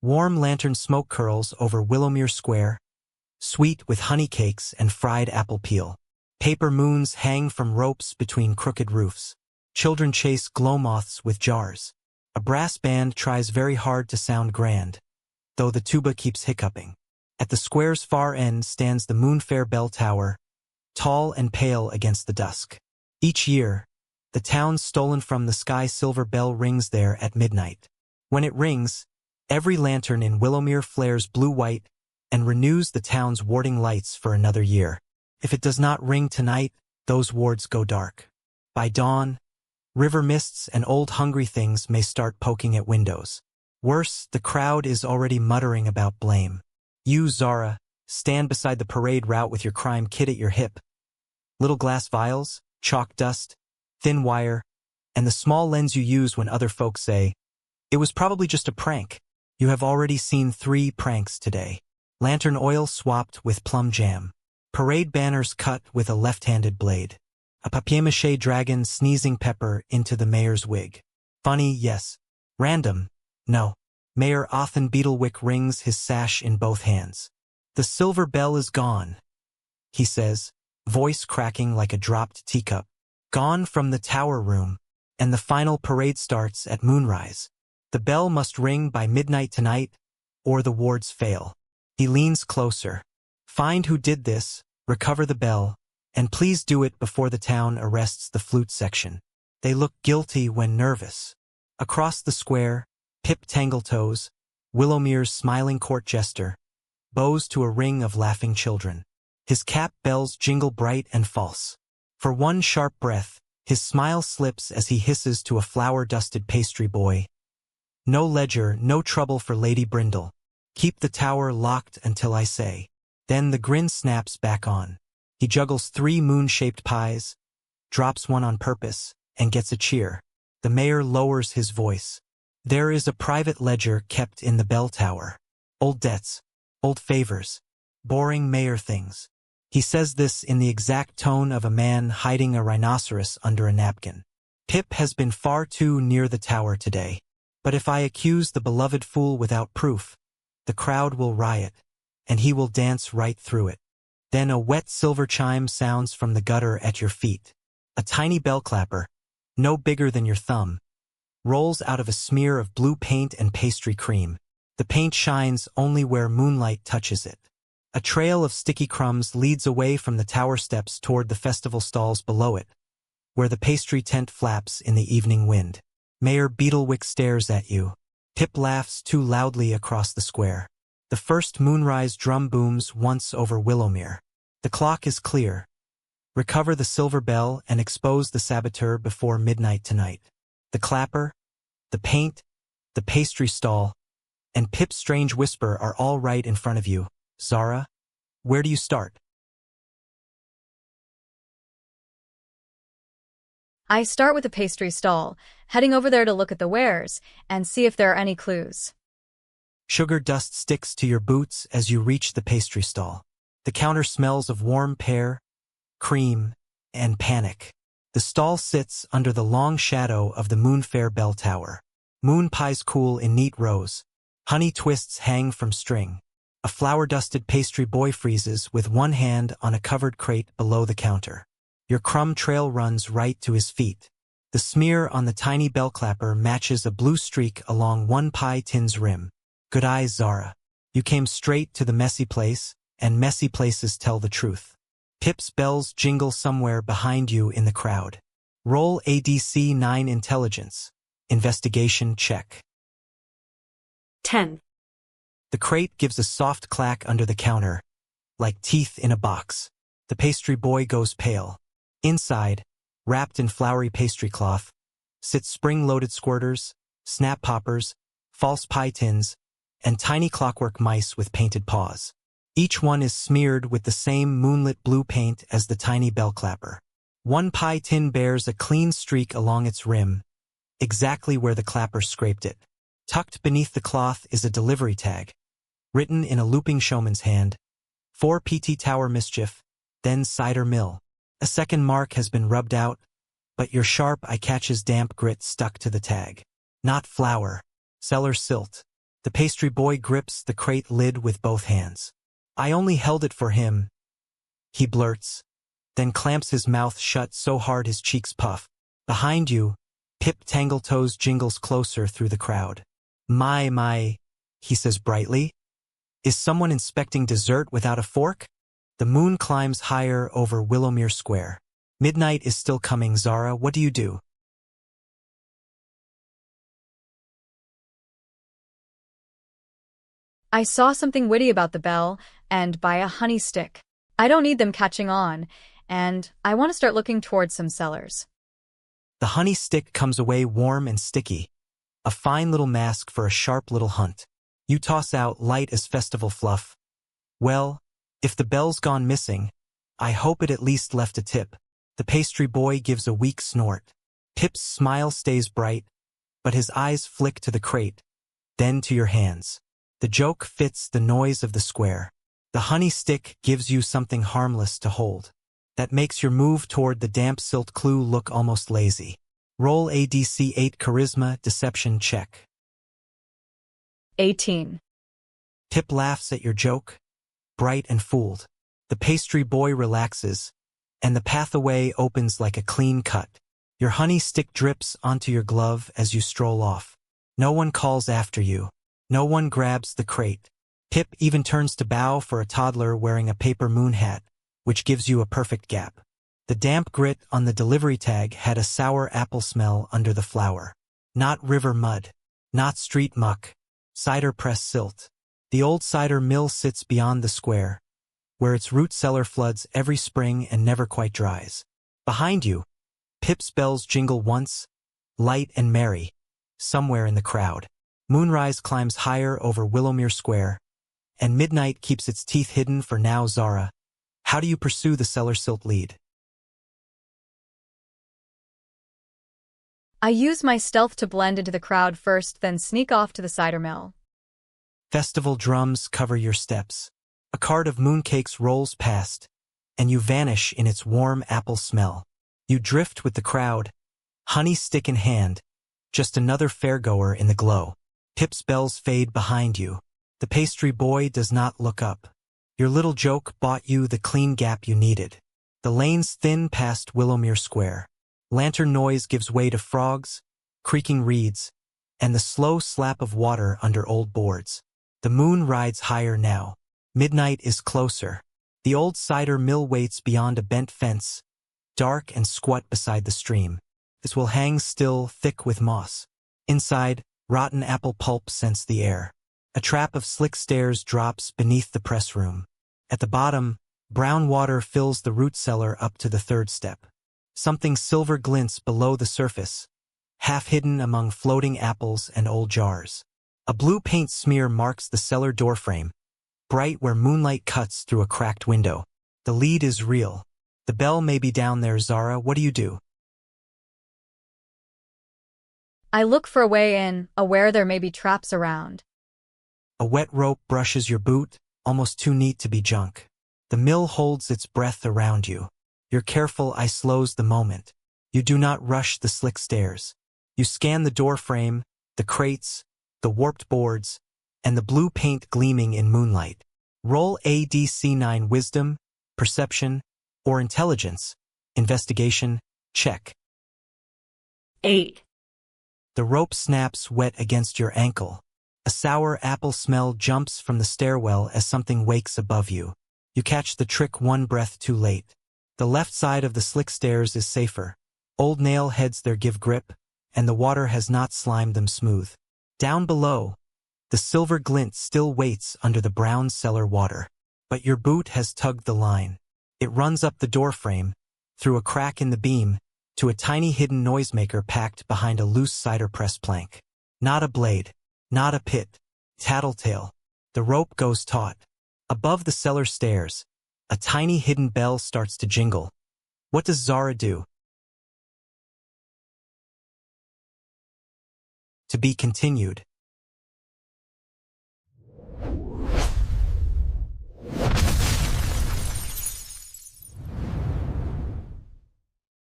Warm lantern smoke curls over Willowmere Square, sweet with honey cakes and fried apple peel. Paper moons hang from ropes between crooked roofs. Children chase glow moths with jars. A brass band tries very hard to sound grand, though the tuba keeps hiccuping. At the square's far end stands the Moonfair bell tower, tall and pale against the dusk. Each year, the town's stolen from the sky silver bell rings there at midnight. When it rings, every lantern in Willowmere flares blue-white and renews the town's warding lights for another year. If it does not ring tonight, those wards go dark. By dawn, river mists and old hungry things may start poking at windows. Worse, the crowd is already muttering about blame. You, Zara, stand beside the parade route with your crime kit at your hip. Little glass vials, chalk dust, thin wire, and the small lens you use when other folks say, "It was probably just a prank." You have already seen 3 pranks today. Lantern oil swapped with plum jam. Parade banners cut with a left-handed blade. A papier-mâché dragon sneezing pepper into the mayor's wig. Funny, yes. Random, no. Mayor Othen Beetlewick rings his sash in both hands. "The silver bell is gone," he says, voice cracking like a dropped teacup. Gone from the tower room, and the final parade starts at moonrise. The bell must ring by midnight tonight, or the wards fail. He leans closer. Find who did this, recover the bell, and please do it before the town arrests the flute section. They look guilty when nervous. Across the square, Pip Tangletoes, Willowmere's smiling court jester, bows to a ring of laughing children. His cap bells jingle bright and false. For one sharp breath, his smile slips as he hisses to a flour-dusted pastry boy. "No ledger, no trouble for Lady Brindle. Keep the tower locked until I say." Then the grin snaps back on. He juggles 3 moon-shaped pies, drops one on purpose, and gets a cheer. The mayor lowers his voice. There is a private ledger kept in the bell tower. Old debts, old favors, boring mayor things. He says this in the exact tone of a man hiding a rhinoceros under a napkin. Pip has been far too near the tower today. But if I accuse the beloved fool without proof, the crowd will riot, and he will dance right through it. Then a wet silver chime sounds from the gutter at your feet. A tiny bell clapper, no bigger than your thumb, rolls out of a smear of blue paint and pastry cream. The paint shines only where moonlight touches it. A trail of sticky crumbs leads away from the tower steps toward the festival stalls below it, where the pastry tent flaps in the evening wind. Mayor Beetlewick stares at you. Pip laughs too loudly across the square. The first moonrise drum booms once over Willowmere. The clock is clear. Recover the silver bell and expose the saboteur before midnight tonight. The clapper, the paint, the pastry stall, and Pip's strange whisper are all right in front of you. Zara, where do you start? I start with the pastry stall, heading over there to look at the wares and see if there are any clues. Sugar dust sticks to your boots as you reach the pastry stall. The counter smells of warm pear, cream, and panic. The stall sits under the long shadow of the Moonfair bell tower. Moon pies cool in neat rows. Honey twists hang from string. A flour-dusted pastry boy freezes with one hand on a covered crate below the counter. Your crumb trail runs right to his feet. The smear on the tiny bell clapper matches a blue streak along one pie tin's rim. Good eyes, Zara. You came straight to the messy place, and messy places tell the truth. Pip's bells jingle somewhere behind you in the crowd. Roll ADC 9 intelligence. Investigation check. 10. The crate gives a soft clack under the counter, like teeth in a box. The pastry boy goes pale. Inside, wrapped in floury pastry cloth, sit spring-loaded squirters, snap poppers, false pie tins, and tiny clockwork mice with painted paws. Each one is smeared with the same moonlit blue paint as the tiny bell clapper. One pie tin bears a clean streak along its rim, exactly where the clapper scraped it. Tucked beneath the cloth is a delivery tag, written in a looping showman's hand, 4 PT Tower Mischief, then Cider Mill. A second mark has been rubbed out, but your sharp eye catches damp grit stuck to the tag. Not flour, cellar silt. The pastry boy grips the crate lid with both hands. I only held it for him, he blurts, then clamps his mouth shut so hard his cheeks puff. Behind you, Pip Tangletoes jingles closer through the crowd. My, he says brightly. Is someone inspecting dessert without a fork? The moon climbs higher over Willowmere Square. Midnight is still coming, Zara. What do you do? I saw something witty about the bell and buy a honey stick. I don't need them catching on, and I want to start looking towards some cellars. The honey stick comes away warm and sticky, a fine little mask for a sharp little hunt. You toss out light as festival fluff. Well, if the bell's gone missing, I hope it at least left a tip. The pastry boy gives a weak snort. Pip's smile stays bright, but his eyes flick to the crate, then to your hands. The joke fits the noise of the square. The honey stick gives you something harmless to hold. That makes your move toward the damp silt clue look almost lazy. Roll a DC 8 Charisma Deception check. 18. Pip laughs at your joke, bright and fooled. The pastry boy relaxes, and the path away opens like a clean cut. Your honey stick drips onto your glove as you stroll off. No one calls after you. No one grabs the crate. Pip even turns to bow for a toddler wearing a paper moon hat, which gives you a perfect gap. The damp grit on the delivery tag had a sour apple smell under the flour. Not river mud. Not street muck. Cider press silt. The old cider mill sits beyond the square, where its root cellar floods every spring and never quite dries. Behind you, Pip's bells jingle once, light and merry, somewhere in the crowd. Moonrise climbs higher over Willowmere Square, and midnight keeps its teeth hidden for now. Zara, how do you pursue the cellar silt lead? I use my stealth to blend into the crowd first, then sneak off to the cider mill. Festival drums cover your steps. A cart of mooncakes rolls past, and you vanish in its warm apple smell. You drift with the crowd, honey stick in hand, just another fairgoer in the glow. Pip's bells fade behind you. The pastry boy does not look up. Your little joke bought you the clean gap you needed. The lanes thin past Willowmere Square. Lantern noise gives way to frogs, creaking reeds, and the slow slap of water under old boards. The moon rides higher now. Midnight is closer. The old cider mill waits beyond a bent fence, dark and squat beside the stream. This will hang still, thick with moss. Inside, rotten apple pulp scents the air. A trap of slick stairs drops beneath the press room. At the bottom, brown water fills the root cellar up to the third step. Something silver glints below the surface, half hidden among floating apples and old jars. A blue paint smear marks the cellar doorframe, bright where moonlight cuts through a cracked window. The lead is real. The bell may be down there. Zara, what do you do? I look for a way in, aware there may be traps around. A wet rope brushes your boot, almost too neat to be junk. The mill holds its breath around you. Your careful eye slows the moment. You do not rush the slick stairs. You scan the doorframe, the crates, the warped boards, and the blue paint gleaming in moonlight. Roll a DC 9 Wisdom, Perception, or Intelligence. Investigation, check. 8. The rope snaps wet against your ankle. A sour apple smell jumps from the stairwell as something wakes above you. You catch the trick one breath too late. The left side of the slick stairs is safer. Old nail heads there give grip, and the water has not slimed them smooth. Down below, the silver glint still waits under the brown cellar water. But your boot has tugged the line. It runs up the doorframe, through a crack in the beam, to a tiny hidden noisemaker packed behind a loose cider press plank. Not a blade, not a pit, tattletale. The rope goes taut. Above the cellar stairs, a tiny hidden bell starts to jingle. What does Zara do? To be continued.